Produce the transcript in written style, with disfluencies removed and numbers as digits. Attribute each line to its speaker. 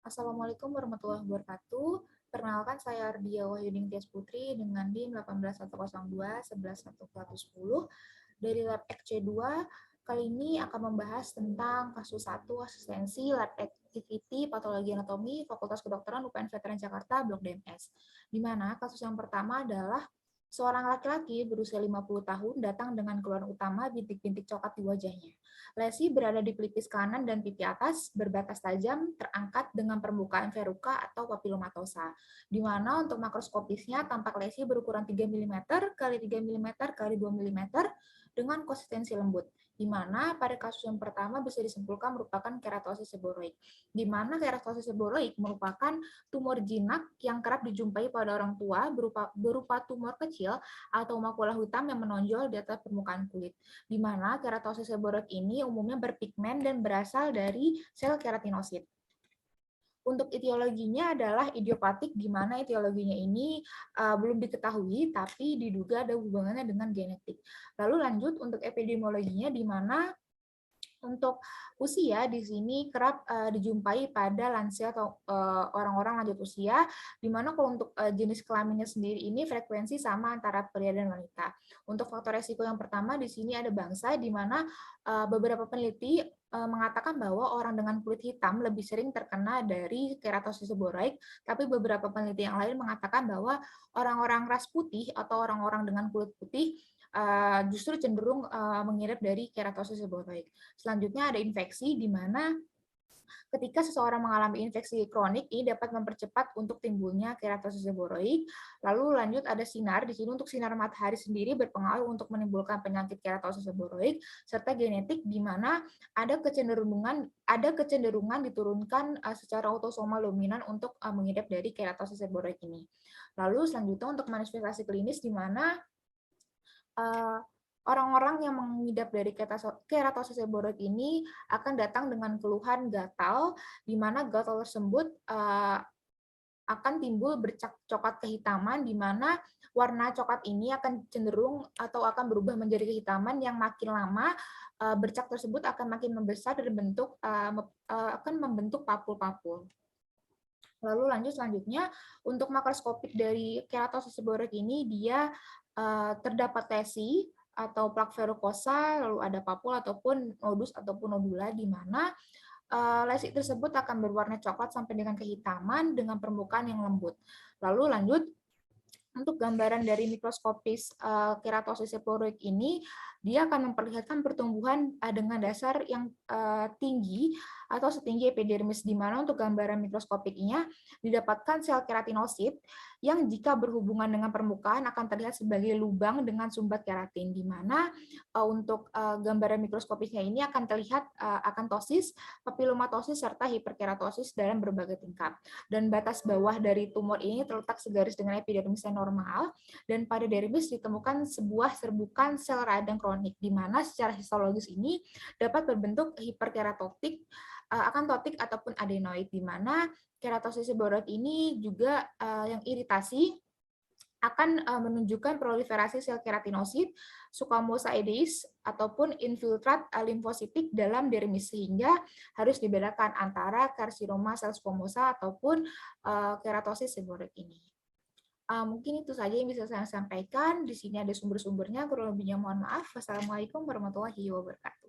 Speaker 1: Assalamualaikum warahmatullahi wabarakatuh. Perkenalkan saya Ardia Wahyuding Tias Putri dengan NIM 18102 11110 dari Lab XC2. Kali ini akan membahas tentang kasus 1 asistensi Lab Activity Patologi Anatomi Fakultas Kedokteran UPN Veteran Jakarta Blok DMS. Di mana kasus yang pertama adalah seorang laki-laki berusia 50 tahun datang dengan keluhan utama bintik-bintik coklat di wajahnya. Lesi berada di pelipis kanan dan pipi atas, berbatas tajam, terangkat dengan permukaan verruca atau papilomatosa, di mana untuk makroskopisnya tampak lesi berukuran 3 mm kali 3 mm kali 2 mm dengan konsistensi lembut, di mana pada kasus yang pertama bisa disimpulkan merupakan keratosis seboroik, di mana keratosis seboroik merupakan tumor jinak yang kerap dijumpai pada orang tua berupa tumor kecil atau makula hitam yang menonjol di atas permukaan kulit, di mana keratosis seboroik ini umumnya berpigmen dan berasal dari sel keratinosit. Untuk etiologinya adalah idiopatik, di mana etiologinya ini belum diketahui, tapi diduga ada hubungannya dengan genetik. Lalu lanjut untuk epidemiologinya, di mana untuk usia di sini kerap dijumpai pada lansia atau orang-orang lanjut usia, di mana kalau untuk jenis kelaminnya sendiri ini frekuensi sama antara pria dan wanita. Untuk faktor resiko yang pertama di sini ada bangsa, di mana beberapa peneliti mengatakan bahwa orang dengan kulit hitam lebih sering terkena dari keratosis seboroik, tapi beberapa peneliti yang lain mengatakan bahwa orang-orang ras putih atau orang-orang dengan kulit putih justru cenderung mengidap dari keratosis seboroik. Selanjutnya ada infeksi, di mana ketika seseorang mengalami infeksi kronik ini dapat mempercepat untuk timbulnya keratosis seboroik. Lalu lanjut ada sinar, di sini untuk sinar matahari sendiri berpengaruh untuk menimbulkan penyakit keratosis seboroik, serta genetik, di mana ada kecenderungan diturunkan secara autosomal dominan untuk mengidap dari keratosis seboroik ini. Lalu selanjutnya untuk manifestasi klinis, di mana orang-orang yang mengidap dari keratosis seboroik ini akan datang dengan keluhan gatal, di mana gatal tersebut akan timbul bercak coklat kehitaman, di mana warna coklat ini akan cenderung atau akan berubah menjadi kehitaman yang makin lama bercak tersebut akan makin membesar dan akan membentuk papul-papul. Lalu lanjut selanjutnya, untuk makroskopik dari keratosis seboroik ini dia terdapat lesi atau plak verrucosa, lalu ada papul ataupun nodus ataupun nodula, di mana lesi tersebut akan berwarna coklat sampai dengan kehitaman dengan permukaan yang lembut. Lalu lanjut, untuk gambaran dari mikroskopis keratosis seboroik ini, dia akan memperlihatkan pertumbuhan dengan dasar yang tinggi atau setinggi epidermis, di mana untuk gambaran mikroskopiknya didapatkan sel keratinosit yang jika berhubungan dengan permukaan akan terlihat sebagai lubang dengan sumbat keratin, di mana untuk gambaran mikroskopisnya ini akan terlihat akantosis, papilomatosis, serta hiperkeratosis dalam berbagai tingkat. Dan batas bawah dari tumor ini terletak segaris dengan epidermis yang normal, dan pada dermis ditemukan sebuah serbukan sel radang kronik, di mana secara histologis ini dapat berbentuk hiperkeratotik, akantotik ataupun adenoid, di mana keratosis seboroik ini juga yang iritasi akan menunjukkan proliferasi sel keratinosit, squamosal edeis, ataupun infiltrat limfositik dalam dermis, sehingga harus dibedakan antara karsinoma sel squamosa ataupun keratosis seboroik ini. Mungkin itu saja yang bisa saya sampaikan. Di sini ada sumber-sumbernya, kurang lebihnya mohon maaf. Wassalamualaikum warahmatullahi wabarakatuh.